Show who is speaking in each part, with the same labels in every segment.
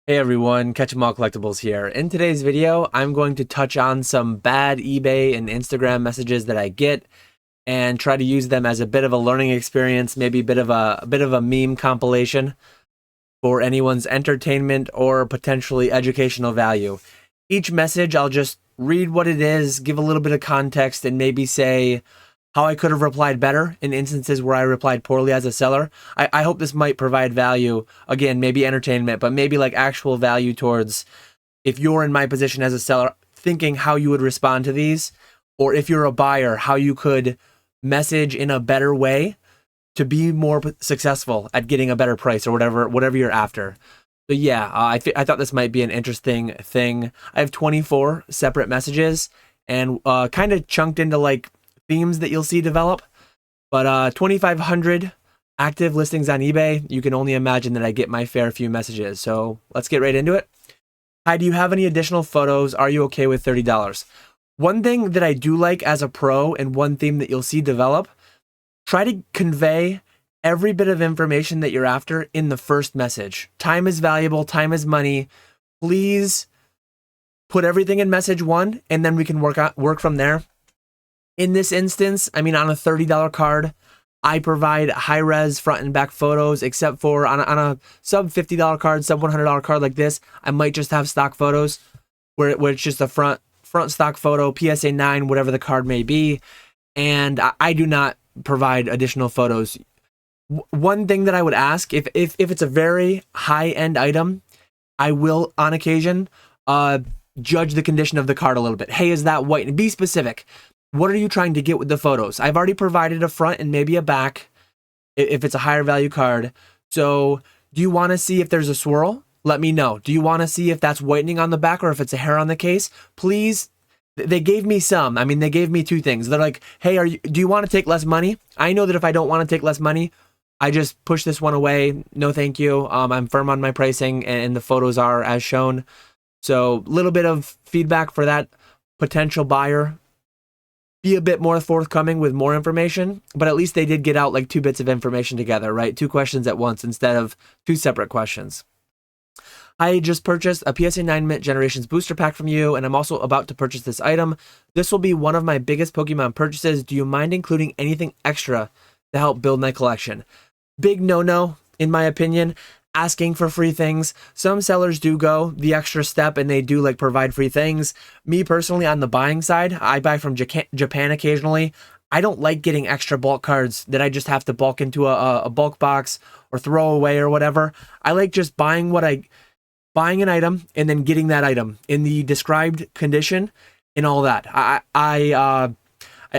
Speaker 1: Hey everyone, Catch 'em All Collectibles here. In today's video, I'm going to touch on some bad eBay and Instagram messages that I get and try to use them as a bit of a learning experience, maybe a bit of a meme compilation for anyone's entertainment or potentially educational value. Each message, I'll just read what it is, give a little bit of context, and maybe say how I could have replied better in instances where I replied poorly as a seller. I hope this might provide value. Again, maybe entertainment, but maybe like actual value towards if you're in my position as a seller, thinking how you would respond to these, or if you're a buyer, how you could message in a better way to be more successful at getting a better price or whatever you're after. So yeah, I thought this might be an interesting thing. I have 24 separate messages and kind of chunked into like themes that you'll see develop, but 2,500 active listings on eBay. You can only imagine that I get my fair few messages. So let's get right into it. Hi, do you have any additional photos? Are you okay with $30? One thing that I do like as a pro, and one theme that you'll see develop, try to convey every bit of information that you're after in the first message. Time is valuable, time is money. Please put everything in message one, and then we can work from there. In this instance, I mean, on a $30 card, I provide high-res front and back photos, except for on a sub $50 card, sub $100 card like this, I might just have stock photos where it's just a front stock photo, PSA 9, whatever the card may be, and I do not provide additional photos. One thing that I would ask, if it's a very high-end item, I will, on occasion, judge the condition of the card a little bit. Hey, is that white? And be specific. What are you trying to get with the photos? I've already provided a front and maybe a back if it's a higher value card. So do you want to see if there's a swirl? Let me know. Do you want to see if that's whitening on the back or if it's a hair on the case? Please. They gave me some. I mean, they gave me two things. They're like, hey, do you want to take less money? I know that if I don't want to take less money, I just push this one away. No, thank you. I'm firm on my pricing and the photos are as shown. So a little bit of feedback for that potential buyer. Be a bit more forthcoming with more information, but at least they did get out like two bits of information together, right? Two questions at once instead of two separate questions. I just purchased a PSA 9 Mint Generations booster pack from you, and I'm also about to purchase this item. This will be one of my biggest Pokemon purchases. Do you mind including anything extra to help build my collection? Big no-no, in my opinion. Asking for free things. Some sellers do go the extra step and they do like provide free things. Me personally, on the buying side, I buy from Japan occasionally. I don't like getting extra bulk cards that I just have to bulk into a bulk box or throw away or whatever. I like just buying an item and then getting that item in the described condition and all that.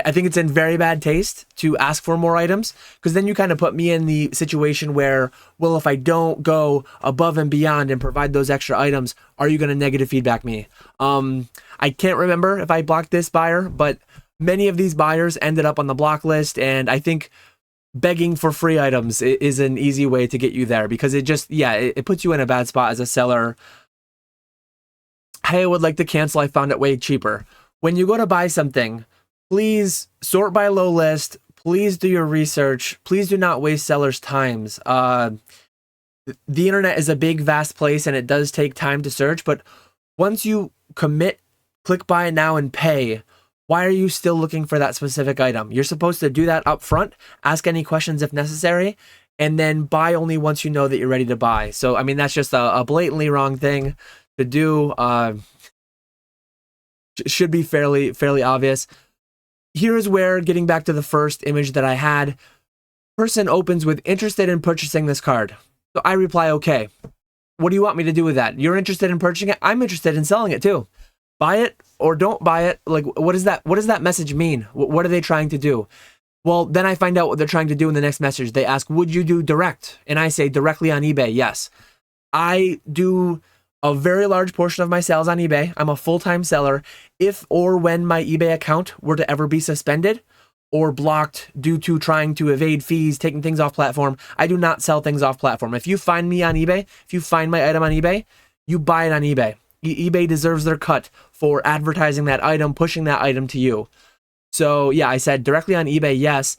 Speaker 1: I think it's in very bad taste to ask for more items, because then you kind of put me in the situation where, well, if I don't go above and beyond and provide those extra items, are you going to negative feedback me? I can't remember if I blocked this buyer, but many of these buyers ended up on the block list, and I think begging for free items is an easy way to get you there, because it puts you in a bad spot as a seller. Hey, I would like to cancel. I found it way cheaper. When you go to buy something, please sort by low list. Please do your research. Please do not waste sellers' times. The internet is a big, vast place, and it does take time to search. But once you commit, click buy now and pay, why are you still looking for that specific item? You're supposed to do that up front, ask any questions if necessary, and then buy only once you know that you're ready to buy. So, I mean, that's just a blatantly wrong thing to do. Should be fairly obvious. Here's where, getting back to the first image that I had, person opens with interested in purchasing this card. So I reply, okay. What do you want me to do with that? You're interested in purchasing it? I'm interested in selling it too. Buy it or don't buy it. Like, what does that message mean? What are they trying to do? Well, then I find out what they're trying to do in the next message. They ask, would you do direct? And I say, directly on eBay, yes. I do a very large portion of my sales on eBay. I'm a full-time seller. If or when my eBay account were to ever be suspended or blocked due to trying to evade fees, taking things off platform, I do not sell things off platform. If you find me on eBay, if you find my item on eBay, you buy it on eBay. eBay deserves their cut for advertising that item, pushing that item to you. So yeah, I said directly on eBay, yes.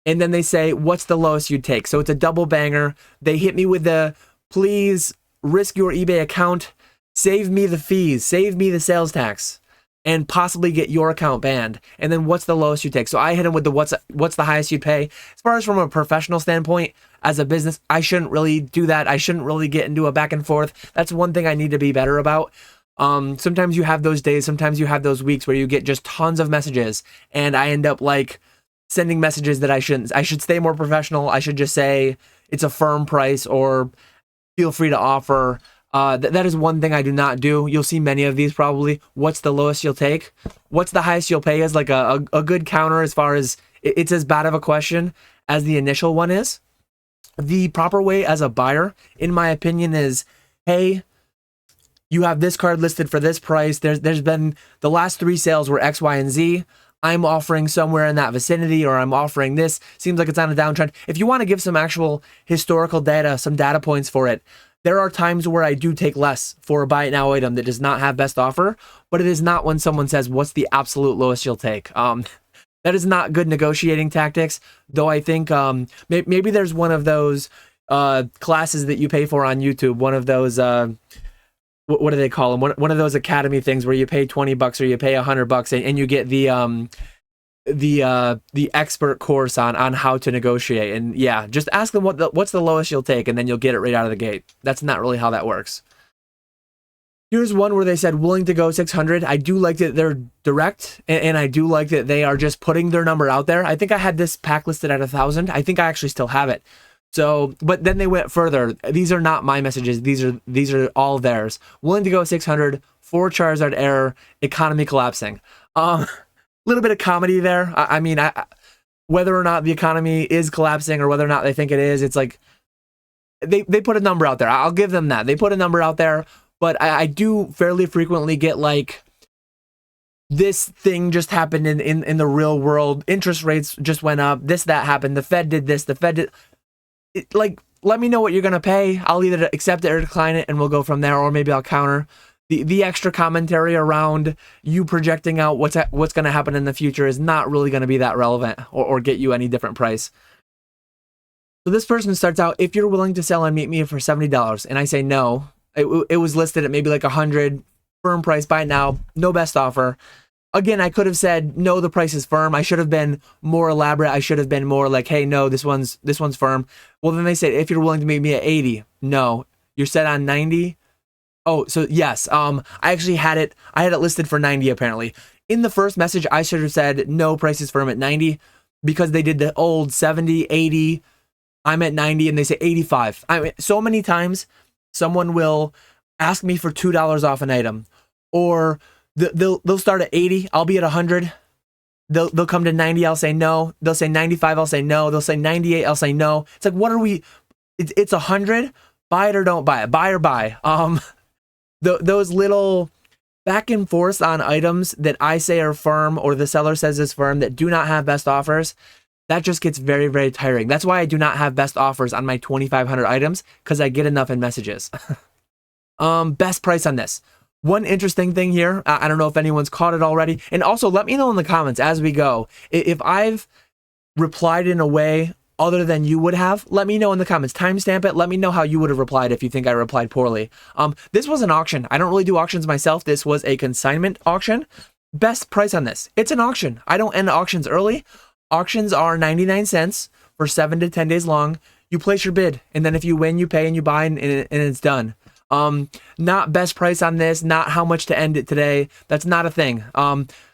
Speaker 1: And then they say, what's the lowest you'd take? So it's a double banger. They hit me with the, please risk your eBay account, save me the fees, save me the sales tax, and possibly get your account banned. And then what's the lowest you take? So I hit him with the what's the highest you'd pay. As far as from a professional standpoint, as a business, I shouldn't really do that. I shouldn't really get into a back and forth. That's one thing I need to be better about. Sometimes you have those days, sometimes you have those weeks where you get just tons of messages, and I end up like sending messages that I shouldn't. I should stay more professional. I should just say it's a firm price or feel free to offer. That is one thing I do not do. You'll see many of these probably. What's the lowest you'll take? What's the highest you'll pay is like a good counter as far as it's as bad of a question as the initial one is. The proper way as a buyer, in my opinion, is, hey, you have this card listed for this price. There's been the last 3 sales were X, Y, and Z. I'm offering somewhere in that vicinity, or I'm offering this. Seems like it's on a downtrend. If you want to give some actual historical data, some data points for it, there are times where I do take less for a buy it now item that does not have best offer, but it is not when someone says, what's the absolute lowest you'll take? That is not good negotiating tactics, though I think maybe there's one of those classes that you pay for on YouTube, one of those, what do they call them? One of those academy things where you pay $20 or you pay $100 and you get the expert course on how to negotiate. And yeah, just ask them what's the lowest you'll take, and then you'll get it right out of the gate. That's not really how that works. Here's one where they said willing to go 600. I do like that they're direct, and I do like that they are just putting their number out there. I think I had this pack listed at 1,000. I think I actually still have it. So, but then they went further. These are not my messages. These are all theirs. Willing to go 600 for Charizard error, economy collapsing. Little bit of comedy there. I mean, whether or not the economy is collapsing or whether or not they think it is, it's like they put a number out there. I'll give them that. They put a number out there. But I do fairly frequently get like, this thing just happened in the real world. Interest rates just went up. That happened. The Fed did this. The Fed did... like, let me know what you're going to pay. I'll either accept it or decline it, and we'll go from there. Or maybe I'll counter. The extra commentary around you projecting out what's going to happen in the future is not really going to be that relevant or get you any different price. So this person starts out, if you're willing to sell and meet me for $70, and I say no. It was listed at maybe like 100, firm price, buy now, no best offer. Again, I could have said, no, the price is firm. I should have been more elaborate. I should have been more like, hey, no, this one's firm. Well, then they said, if you're willing to meet me at 80, no. You're set on 90. Oh, so yes, I actually had it listed for 90 apparently. In the first message, I should have said, no, price is firm at 90, because they did the old 70, 80, I'm at 90, and they say 85. I mean, so many times, someone will ask me for $2 off an item, or they'll start at 80. I'll be at 100. They'll come to 90. I'll say no. They'll say 95. I'll say no. They'll say 98. I'll say no. It's like, what are we? It's 100. Buy it or don't buy it. Buy or buy. Those little back and forth on items that I say are firm or the seller says is firm that do not have best offers. That just gets very, very tiring. That's why I do not have best offers on my 2,500 items, because I get enough in messages. Best price on this. One interesting thing here, I don't know if anyone's caught it already. And also let me know in the comments as we go. If I've replied in a way other than you would have, let me know in the comments. Timestamp it. Let me know how you would have replied if you think I replied poorly. This was an auction. I don't really do auctions myself. This was a consignment auction. Best price on this. It's an auction. I don't end auctions early. Auctions are 99 cents for 7 to 10 days long. You place your bid, and then if you win, you pay and you buy, and it's done. Not best price on this, not how much to end it today. That's not a thing.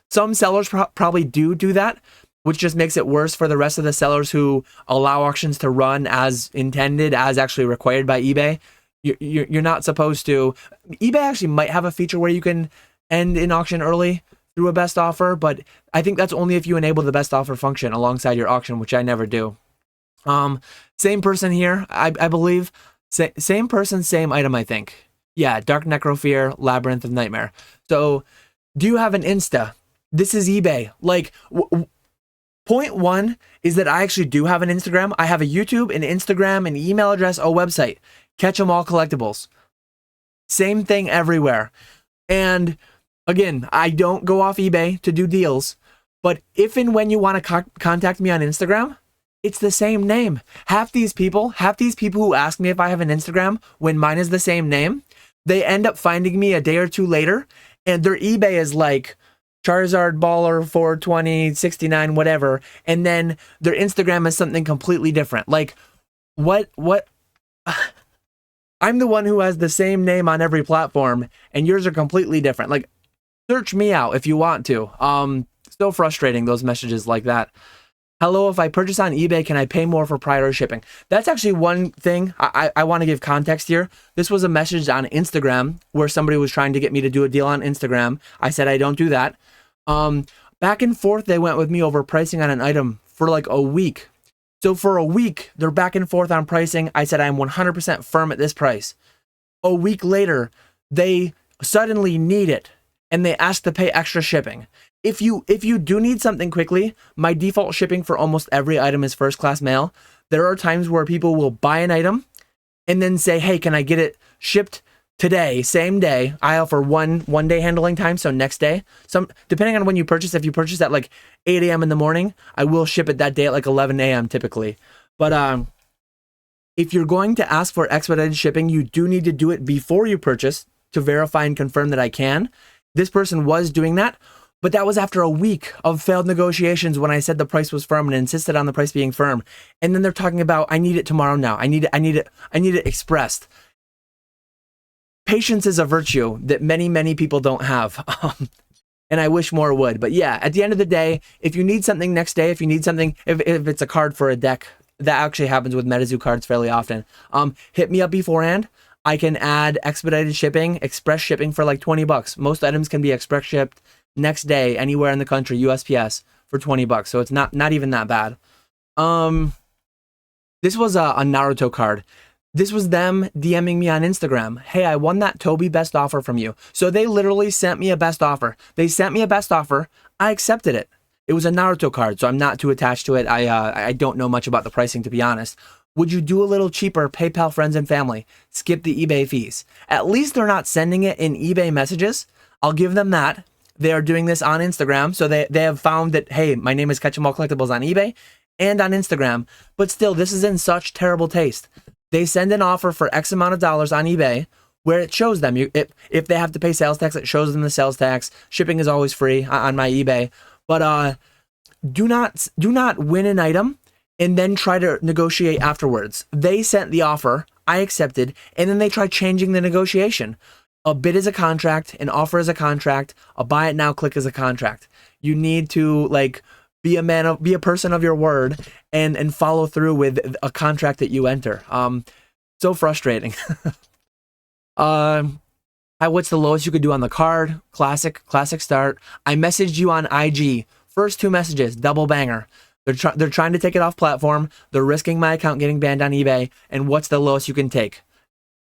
Speaker 1: Some sellers probably do that, which just makes it worse for the rest of the sellers who allow auctions to run as intended, as actually required by eBay. You're not supposed to. eBay actually might have a feature where you can end an auction early through a best offer, but I think that's only if you enable the best offer function alongside your auction, which I never do. Same person here, I believe. Same person, same item, I think. Yeah, Dark Necrofear, Labyrinth of Nightmare. So, do you have an Insta? This is eBay. Like, point one is that I actually do have an Instagram. I have a YouTube, an Instagram, an email address, a website. Catch 'em all collectibles. Same thing everywhere. And again, I don't go off eBay to do deals, but if and when you want to contact me on Instagram, It's the same name. Half these people who ask me if I have an Instagram when mine is the same name, they end up finding me a day or two later, and their eBay is like Charizard Baller 420, 69, whatever. And then their Instagram is something completely different. Like, what? I'm the one who has the same name on every platform, and yours are completely different. Like, search me out if you want to. So frustrating, those messages like that. Hello, if I purchase on eBay, can I pay more for priority shipping? That's actually one thing I want to give context here. This was a message on Instagram where somebody was trying to get me to do a deal on Instagram. I said I don't do that. Back and forth, they went with me over pricing on an item for like a week. So for a week, they're back and forth on pricing. I said I'm 100% firm at this price. A week later, they suddenly need it and they ask to pay extra shipping. If you do need something quickly, my default shipping for almost every item is first class mail. There are times where people will buy an item and then say, hey, can I get it shipped today, same day? I offer one day handling time, so next day. Depending on when you purchase, if you purchase at like 8 a.m. in the morning, I will ship it that day at like 11 a.m. typically. But if you're going to ask for expedited shipping, you do need to do it before you purchase to verify and confirm that I can. This person was doing that. But that was after a week of failed negotiations when I said the price was firm and insisted on the price being firm. And then they're talking about, I need it tomorrow now. I need it expressed. Patience is a virtue that many people don't have. And I wish more would. But yeah, at the end of the day, if you need something next day, if it's a card for a deck, that actually happens with MetaZoo cards fairly often. Hit me up beforehand. I can add expedited shipping, express shipping for like $20. Most items can be express shipped next day anywhere in the country, USPS, for $20. So it's not even that bad. This was a Naruto card. This was them DMing me on Instagram. Hey, I won that Toby best offer from you. So they literally sent me a best offer. They sent me a best offer. I accepted it. It was a Naruto card, so I'm not too attached to it. I don't know much about the pricing, to be honest. Would you do a little cheaper, PayPal friends and family? Skip the eBay fees. At least they're not sending it in eBay messages. I'll give them that. They are doing this on Instagram, so they have found that, hey, my name is Catch 'em All Collectibles on eBay and on Instagram, but still, this is in such terrible taste. They send an offer for X amount of dollars on eBay where it shows them, if they have to pay sales tax, it shows them the sales tax. Shipping is always free on my eBay, but do not win an item and then try to negotiate afterwards. They sent the offer, I accepted, and then they tried changing the negotiation. A bid is a contract, an offer is a contract, a buy it now click is a contract. You need to be a person of your word and follow through with a contract that you enter. So frustrating. What's the lowest you could do on the card? Classic start. I messaged you on IG. First 2 messages, double banger. They're trying to take it off platform. They're risking my account getting banned on eBay. And what's the lowest you can take?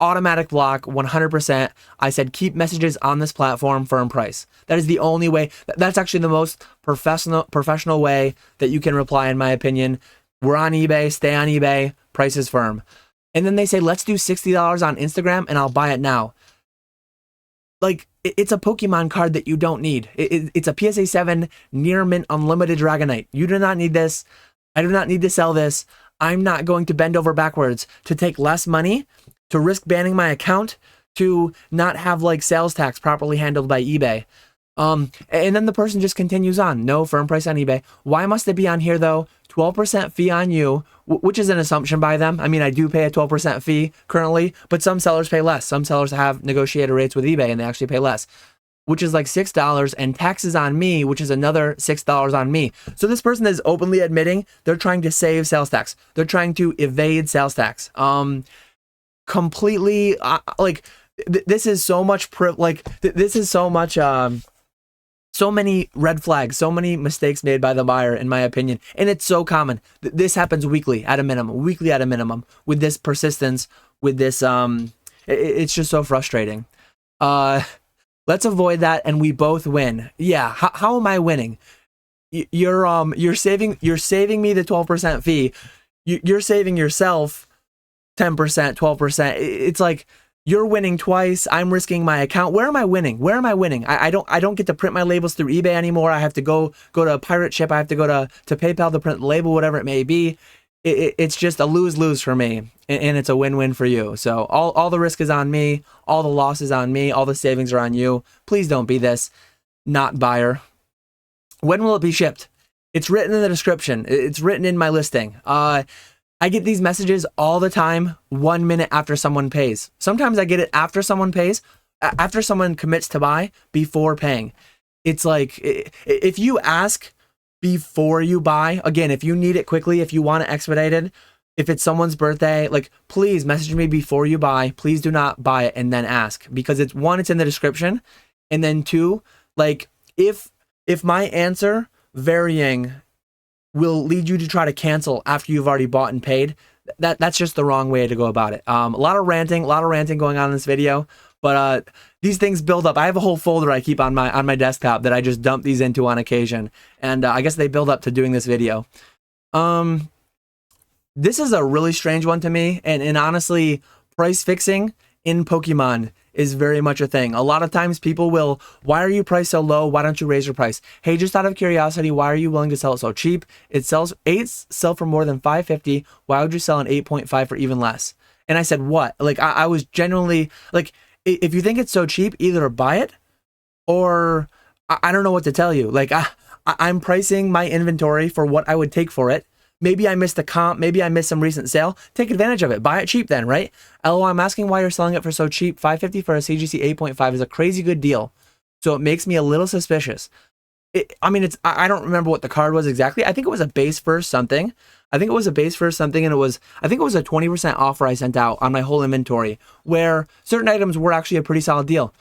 Speaker 1: Automatic block, 100%. I said, keep messages on this platform, firm price. That is the only way. That's actually the most professional way that you can reply, in my opinion. We're on eBay, stay on eBay, price is firm. And then they say, let's do $60 on Instagram and I'll buy it now. Like, it's a Pokemon card that you don't need. It's a PSA 7 Near Mint Unlimited Dragonite. You do not need this. I do not need to sell this. I'm not going to bend over backwards to take less money, to risk banning my account, to not have sales tax properly handled by eBay. And then the person just continues on. No firm price on eBay. Why must it be on here though? 12% fee on you, which is an assumption by them. I mean, I do pay a 12% fee currently, but some sellers pay less. Some sellers have negotiated rates with eBay and they actually pay less, which is like $6, and taxes on me, which is another $6 on me. So this person is openly admitting they're trying to save sales tax. They're trying to evade sales tax. Completely this is so much this is so much so many red flags, so many mistakes made by the buyer, in my opinion, and it's so common. This happens weekly at a minimum with this persistence, with this it's just so frustrating. Let's avoid that and we both win. Yeah, how am I winning? You're saving me the 12% fee. You're saving yourself 10%, 12%. It's like you're winning twice. I'm risking my account. Where am I winning? I don't get to print my labels through eBay anymore. I have to go to a pirate ship. I have to go to PayPal to print the label, whatever it may be. it's just a lose-lose for me, and it's a win-win for you. So all the risk is on me, all the loss is on me, all the savings are on you. Please don't be this not buyer. When will it be shipped? It's written in the description. It's written in my listing. I get these messages all the time 1 minute after someone pays. Sometimes I get it after someone pays, after someone commits to buy, before paying. It's like, if you ask before you buy, again, if you need it quickly, if you want it expedited, if it's someone's birthday, like, please message me before you buy. Please do not buy it and then ask, because it's, one, it's in the description, and then two, like, if my answer varying will lead you to try to cancel after you've already bought and paid, that's just the wrong way to go about it. A lot of ranting going on in this video, but these things build up. I have a whole folder I keep on my desktop that I just dump these into on occasion, and I guess they build up to doing this video. This is a really strange one to me, and honestly, price fixing in Pokemon is very much a thing. A lot of times people will, why are you priced so low? Why don't you raise your price? Hey, just out of curiosity, why are you willing to sell it so cheap? It sells, 8s sell for more than $5.50. Why would you sell an 8.5 for even less? And I said, what? Like, I was genuinely, like, if you think it's so cheap, either buy it or I don't know what to tell you. Like, I'm pricing my inventory for what I would take for it. Maybe I missed a comp. Maybe I missed some recent sale. Take advantage of it. Buy it cheap then, right? LOL, I'm asking why you're selling it for so cheap. $5.50 for a CGC 8.5 is a crazy good deal. So it makes me a little suspicious. I mean, I don't remember what the card was exactly. I think it was a base first something. And it was, I think it was a 20% offer I sent out on my whole inventory, where certain items were actually a pretty solid deal.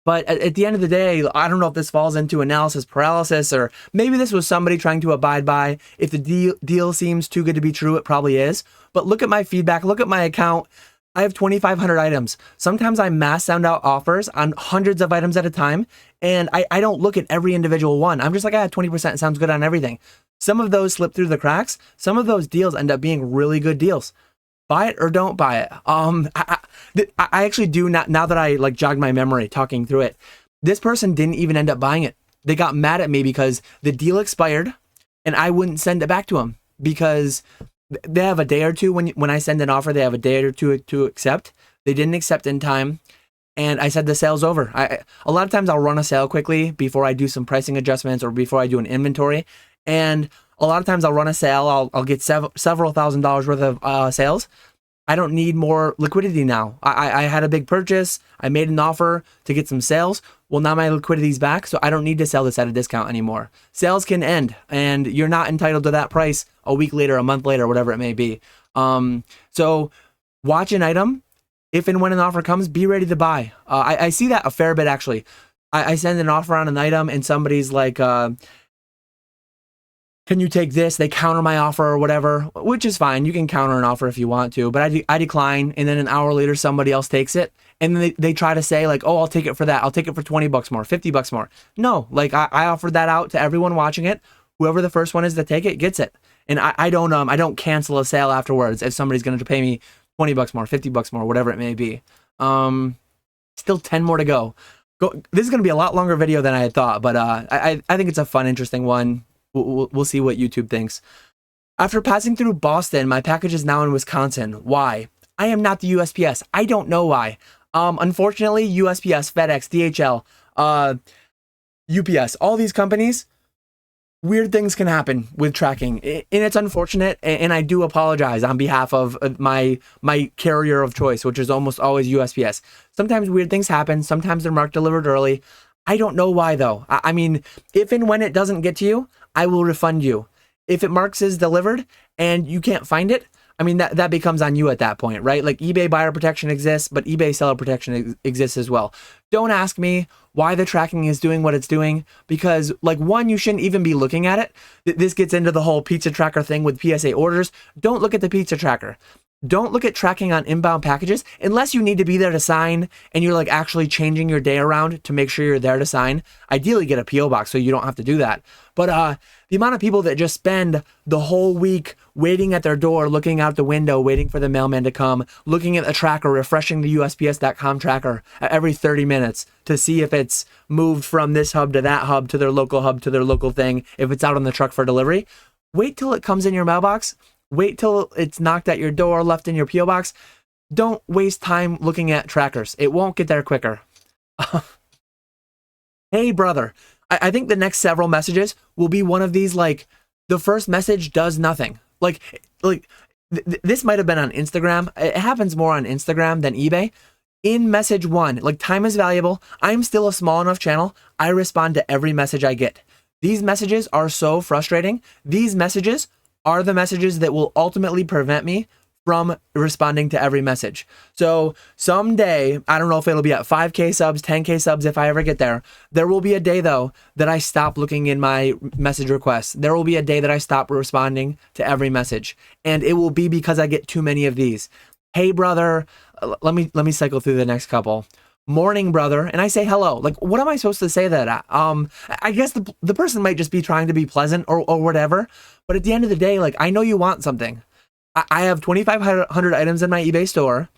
Speaker 1: But at the end of the day, I don't know if this falls into analysis paralysis, or maybe this was somebody trying to abide by. If the deal seems too good to be true, it probably is. But look at my feedback. Look at my account. I have 2,500 items. Sometimes I mass sound out offers on hundreds of items at a time, and I don't look at every individual one. I'm just like, 20% sounds good on everything. Some of those slip through the cracks. Some of those deals end up being really good deals. Buy it or don't buy it. I actually do not, now that I like jogged my memory talking through it, this person didn't even end up buying it. They got mad at me because the deal expired and I wouldn't send it back to them, because they have a day or two when I send an offer, they have a day or two to accept. They didn't accept in time, and I said the sale's over. A lot of times I'll run a sale quickly before I do some pricing adjustments or before I do an inventory, and a lot of times I'll run a sale. I'll get several $1,000s worth of sales. I don't need more liquidity now. I had a big purchase. I made an offer to get some sales. Well, now my liquidity's back, so I don't need to sell this at a discount anymore. Sales can end, and you're not entitled to that price a week later, a month later, whatever it may be. So watch an item. If and when an offer comes, be ready to buy. I see that a fair bit, actually. I send an offer on an item, and somebody's like, can you take this? They counter my offer or whatever, which is fine. You can counter an offer if you want to, but I decline. And then an hour later, somebody else takes it. And then they try to say like, oh, I'll take it for that. I'll take it for 20 bucks more, 50 bucks more. No, like I offered that out to everyone watching it. Whoever the first one is to take it gets it. And I don't cancel a sale afterwards if somebody's going to pay me 20 bucks more, 50 bucks more, whatever it may be. Still 10 more to go. This is going to be a lot longer video than I had thought, but I think it's a fun, interesting one. We'll see what YouTube thinks. After passing through Boston, my package is now in Wisconsin. Why? I am not the USPS. I don't know why. Unfortunately, USPS, FedEx, DHL, UPS, all these companies, weird things can happen with tracking, and it's unfortunate, and I do apologize on behalf of my carrier of choice, which is almost always USPS. Sometimes weird things happen. Sometimes they're marked delivered early. I don't know why, though. I mean, if and when it doesn't get to you, I will refund you. If it marks as delivered and you can't find it, I mean, that becomes on you at that point, right? Like eBay buyer protection exists, but eBay seller protection exists as well. Don't ask me why the tracking is doing what it's doing, because like, one, you shouldn't even be looking at it. This gets into the whole pizza tracker thing with PSA orders. Don't look at the pizza tracker. Don't look at tracking on inbound packages unless you need to be there to sign and you're like actually changing your day around to make sure you're there to sign. Ideally, get a PO box so you don't have to do that. But the amount of people that just spend the whole week waiting at their door, looking out the window, waiting for the mailman to come, looking at the tracker, refreshing the USPS.com tracker every 30 minutes to see if it's moved from this hub to that hub to their local thing, if it's out on the truck for delivery. Wait till it comes in your mailbox. Wait till it's knocked at your door, left in your PO box. Don't waste time looking at trackers. It won't get there quicker. Hey, brother. I think the next several messages will be one of these, like, the first message does nothing. This might have been on Instagram. It happens more on Instagram than eBay. In message one, like, time is valuable. I'm still a small enough channel. I respond to every message I get. These messages are so frustrating. These messages are the messages that will ultimately prevent me from responding to every message. So someday, I don't know if it'll be at 5K subs, 10K subs, if I ever get there. There will be a day, though, that I stop looking in my message requests. There will be a day that I stop responding to every message. And it will be because I get too many of these. Hey, brother, let me cycle through the next couple. Morning, brother. And I say hello. Like, what am I supposed to say that at? I guess the person might just be trying to be pleasant or whatever. But at the end of the day, like, I know you want something. I have 2,500 items in my eBay store.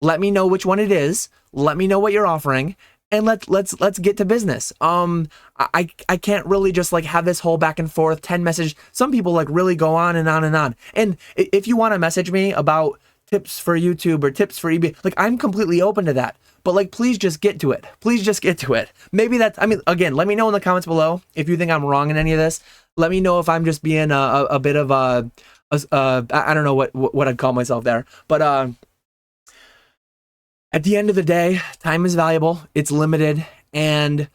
Speaker 1: Let me know which one it is. Let me know what you're offering, and let's get to business. I can't really just like have this whole back and forth 10 message. Some people like really go on and on and on. And if you want to message me about tips for YouTube or tips for eBay, like, I'm completely open to that. But like, please just get to it. Please just get to it. Maybe that's, I mean, again, let me know in the comments below if you think I'm wrong in any of this. Let me know if I'm just being a bit of I don't know what I'd call myself there, but at the end of the day, time is valuable, it's limited, and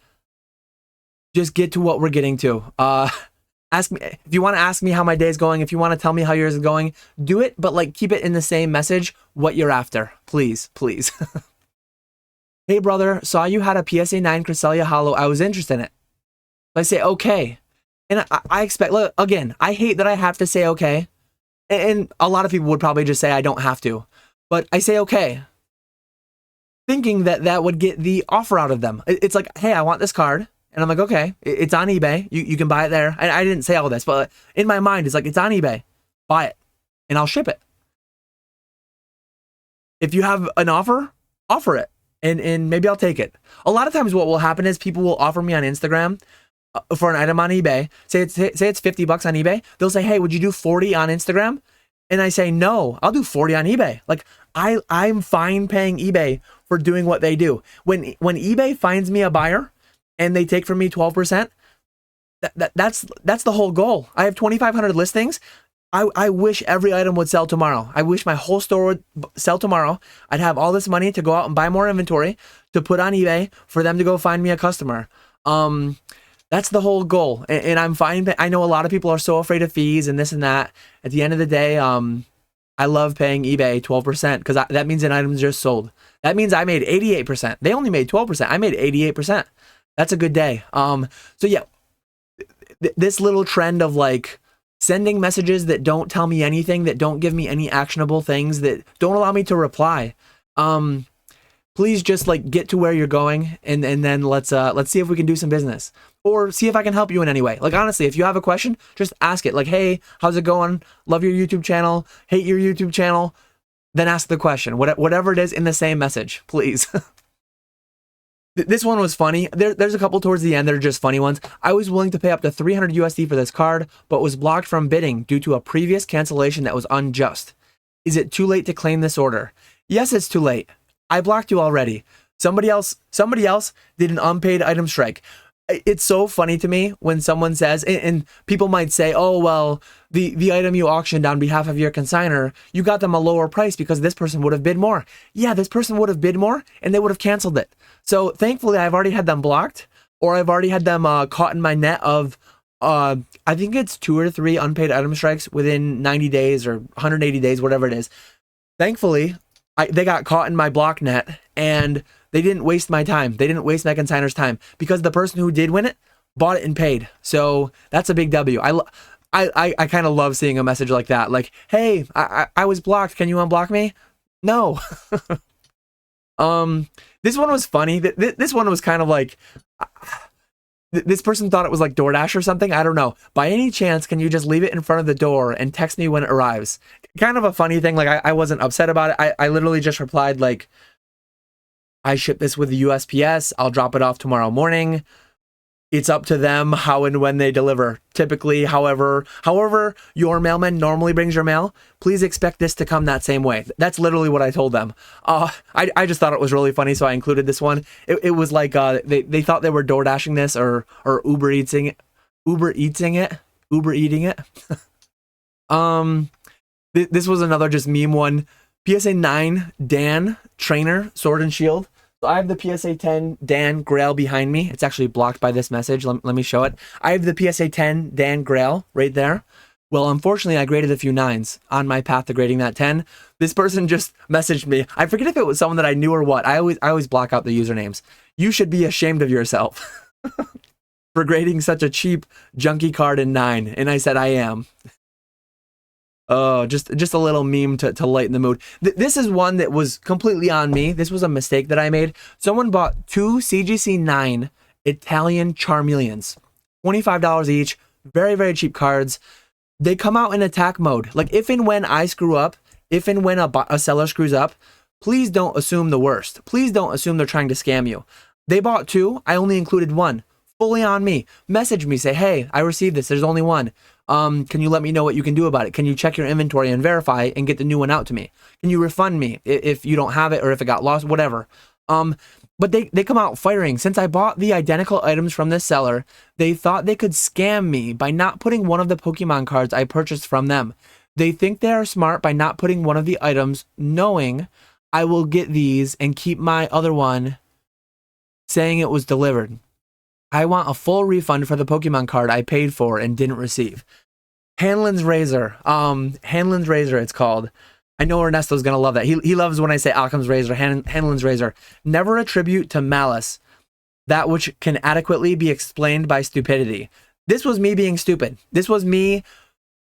Speaker 1: just get to what we're getting to. Ask me if you want to ask me how my day is going. If you want to tell me how yours is going, do it, but like, keep it in the same message what you're after, please. Hey, brother, saw you had a PSA 9 Cresselia Hollow. I was interested in it. I say okay, and I expect, look, again, I hate that I have to say okay. And a lot of people would probably just say I don't have to. But I say okay, thinking that that would get the offer out of them. It's like, hey, I want this card. And I'm like, okay, it's on eBay. You can buy it there. I didn't say all this, but in my mind, it's like, it's on eBay. Buy it, and I'll ship it. If you have an offer, offer it. And maybe I'll take it. A lot of times what will happen is people will offer me on Instagram for an item on eBay. Say it's $50 on eBay. They'll say, hey, would you do 40 on Instagram? And I say, no, I'll do 40 on eBay. Like, I'm fine paying eBay for doing what they do. When eBay finds me a buyer and they take from me 12%, that's the whole goal. I have 2,500 listings. I wish every item would sell tomorrow. I wish my whole store would sell tomorrow. I'd have all this money to go out and buy more inventory to put on eBay for them to go find me a customer. That's the whole goal. And I'm fine. I know a lot of people are so afraid of fees and this and that. At the end of the day, I love paying eBay 12% because that means an item's just sold. That means I made 88%. They only made 12%. I made 88%. That's a good day. So yeah, this little trend of like sending messages that don't tell me anything, that don't give me any actionable things, that don't allow me to reply. Please just like get to where you're going, and then let's see if we can do some business, or see if I can help you in any way. Like, honestly, if you have a question, just ask it. Like, hey, how's it going? Love your YouTube channel. Hate your YouTube channel. Then ask the question. Whatever it is, in the same message, please. This one was funny. There's a couple towards the end that are just funny ones. I was willing to pay up to 300 USD for this card, but was blocked from bidding due to a previous cancellation that was unjust. Is it too late to claim this order? Yes, it's too late. I blocked you already. Somebody else did an unpaid item strike. It's so funny to me when someone says, and people might say, oh, well, the item you auctioned on behalf of your consignor, you got them a lower price because this person would have bid more. Yeah, this person would have bid more and they would have canceled it. So thankfully, I've already had them blocked, or I've already had them caught in my net of, I think it's 2 or 3 unpaid item strikes within 90 days or 180 days, whatever it is. Thankfully, they got caught in my block net, and they didn't waste my time. They didn't waste my consignor's time, because the person who did win it bought it and paid. So that's a big W. I kind of love seeing a message like that. Like, hey, I was blocked. Can you unblock me? No. This one was funny. This one was kind of like, this person thought it was like Doordash or something. I don't know. By any chance, can you just leave it in front of the door and text me when it arrives? Kind of a funny thing. Like, I wasn't upset about it. I literally just replied like, I ship this with the USPS. I'll drop it off tomorrow morning. It's up to them how and when they deliver. Typically, however your mailman normally brings your mail, please expect this to come that same way. That's literally what I told them. I just thought it was really funny, so I included this one. It was like they thought they were Doordashing this or Uber eating it. This was another just meme one. PSA 9 Dan trainer sword and shield. So I have the PSA 10 Dan Grail behind me. It's actually blocked by this message. Let me show it. I have the PSA 10 Dan Grail right there. Well, unfortunately, I graded a few 9s on my path to grading that 10. This person just messaged me. I forget if it was someone that I knew or what. I always block out the usernames. You should be ashamed of yourself for grading such a cheap, junky card in 9. And I said, I am. Oh, just a little meme to lighten the mood. This is one that was completely on me. This was a mistake that I made. Someone bought 2 CGC 9 Italian Charmeleons, $25 each. Very, very cheap cards. They come out in attack mode. Like if and when I screw up, if and when a seller screws up, please don't assume the worst. Please don't assume they're trying to scam you. They bought 2. I only included 1. Fully on me. Message me, say, hey, I received this. There's only 1. Can you let me know what you can do about it? Can you check your inventory and verify and get the new one out to me? Can you refund me if you don't have it or if it got lost, whatever. But they come out firing. Since I bought the identical items from this seller, they thought they could scam me by not putting one of the Pokemon cards I purchased from them. They think they are smart by not putting one of the items, knowing I will get these and keep my other one saying it was delivered. I want a full refund for the Pokemon card I paid for and didn't receive. Hanlon's Razor. Hanlon's Razor, it's called. I know Ernesto's going to love that. He loves when I say Occam's Razor, Hanlon's Razor. Never attribute to malice that which can adequately be explained by stupidity. This was me being stupid. This was me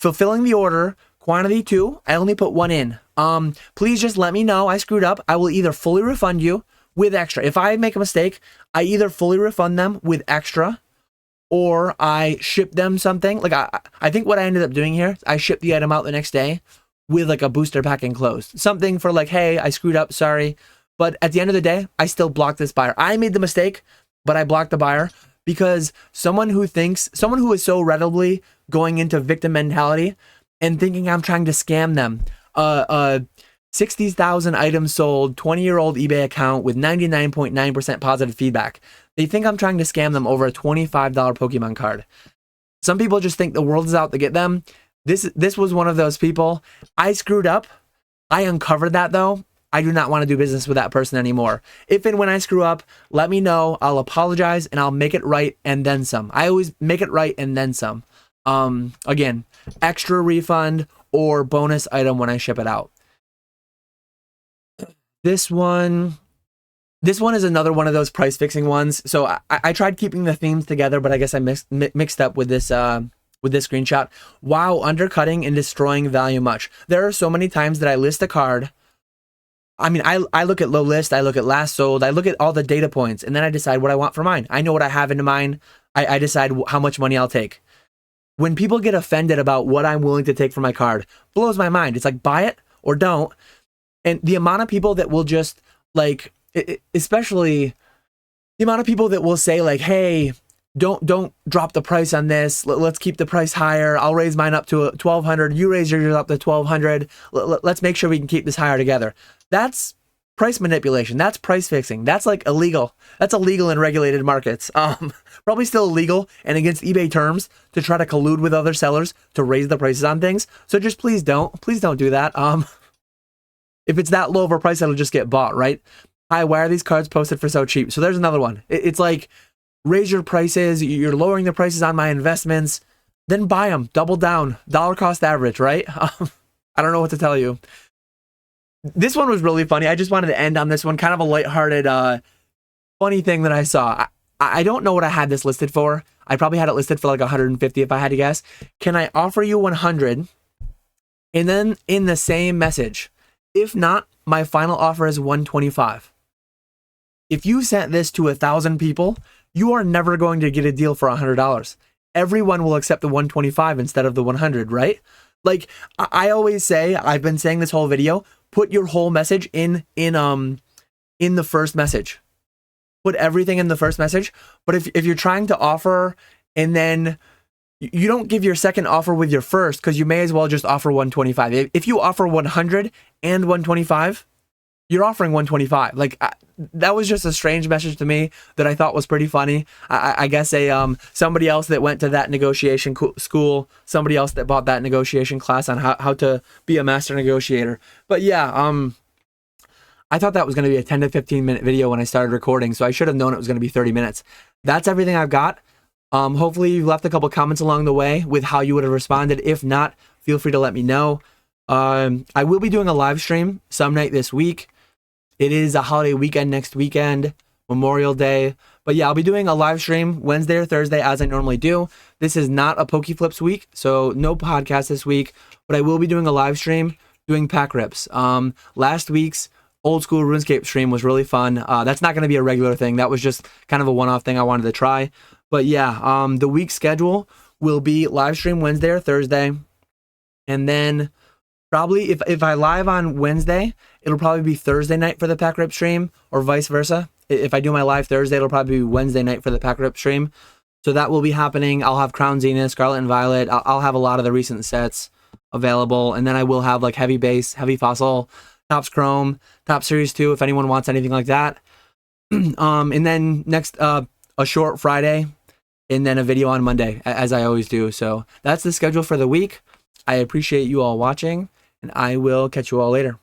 Speaker 1: fulfilling the order. Quantity 2. I only put 1 in. Please just let me know I screwed up. I will either fully refund you with extra. If I make a mistake, I either fully refund them with extra or I ship them something. Like I think what I ended up doing here, I shipped the item out the next day with like a booster pack enclosed. Something for like, hey, I screwed up, sorry. But at the end of the day, I still blocked this buyer. I made the mistake, but I blocked the buyer because someone who is so readily going into victim mentality and thinking I'm trying to scam them. 60,000 items sold, 20-year-old eBay account with 99.9% positive feedback. They think I'm trying to scam them over a $25 Pokemon card. Some people just think the world is out to get them. This was one of those people. I screwed up. I uncovered that though. I do not want to do business with that person anymore. If and when I screw up, let me know. I'll apologize and I'll make it right and then some. I always make it right and then some. Again, extra refund or bonus item when I ship it out. This one is another one of those price fixing ones. So I tried keeping the themes together, but I guess I mixed up with this screenshot. Wow, undercutting and destroying value much. There are so many times that I list a card. I mean, I look at low list, I look at last sold, I look at all the data points, and then I decide what I want for mine. I know what I have into mine. I decide how much money I'll take. When people get offended about what I'm willing to take for my card, blows my mind. It's like, buy it or don't. And the amount of people that will just like, especially the amount of people that will say like, hey, don't drop the price on this. Let's keep the price higher. I'll raise mine up to 1,200. You raise yours up to 1,200. Let's make sure we can keep this higher together. That's price manipulation. That's price fixing. That's like illegal. That's illegal in regulated markets. Probably still illegal and against eBay terms to try to collude with other sellers to raise the prices on things. So just please don't do that. If it's that low of a price, it'll just get bought, right? Hi, why are these cards posted for so cheap? So there's another one. It's like, raise your prices. You're lowering the prices on my investments. Then buy them. Double down. Dollar cost average, right? I don't know what to tell you. This one was really funny. I just wanted to end on this one. Kind of a lighthearted, funny thing that I saw. I don't know what I had this listed for. I probably had it listed for like 150 if I had to guess. Can I offer you 100? And then in the same message, if not, my final offer is 125. If you sent this to 1,000 people, you are never going to get a deal for $100. Everyone will accept the 125 instead of the 100, right? Like I always say, I've been saying this whole video, put your whole message in the first message. put everything in the first message. But if you're trying to offer and then you don't give your second offer with your first, because you may as well just offer 125. If you offer 100 and 125, you're offering 125. Like that was just a strange message to me that I thought was pretty funny. I guess somebody else that went to that negotiation school, somebody else that bought that negotiation class on how to be a master negotiator. But yeah, I thought that was going to be a 10 to 15 minute video when I started recording, so I should have known it was going to be 30 minutes. That's everything I've got. Hopefully you left a couple comments along the way with how you would have responded. If not, feel free to let me know. I will be doing a live stream some night this week. It is a holiday weekend next weekend, Memorial Day. But yeah, I'll be doing a live stream Wednesday or Thursday as I normally do. This is not a PokeFlips week, so no podcast this week. But I will be doing a live stream doing pack rips. Last week's old school RuneScape stream was really fun. That's not going to be a regular thing. That was just kind of a one-off thing I wanted to try. But yeah, the week schedule will be live stream Wednesday or Thursday. And then probably if I live on Wednesday, it'll probably be Thursday night for the pack rip stream, or vice versa. If I do my live Thursday, it'll probably be Wednesday night for the pack rip stream. So that will be happening. I'll have Crown Zenith, Scarlet and Violet. I'll have a lot of the recent sets available. And then I will have like Heavy Base, Heavy Fossil, Topps Chrome, Top Series 2, if anyone wants anything like that. And then next, a short Friday, and then a video on Monday, as I always do. So that's the schedule for the week. I appreciate you all watching, and I will catch you all later.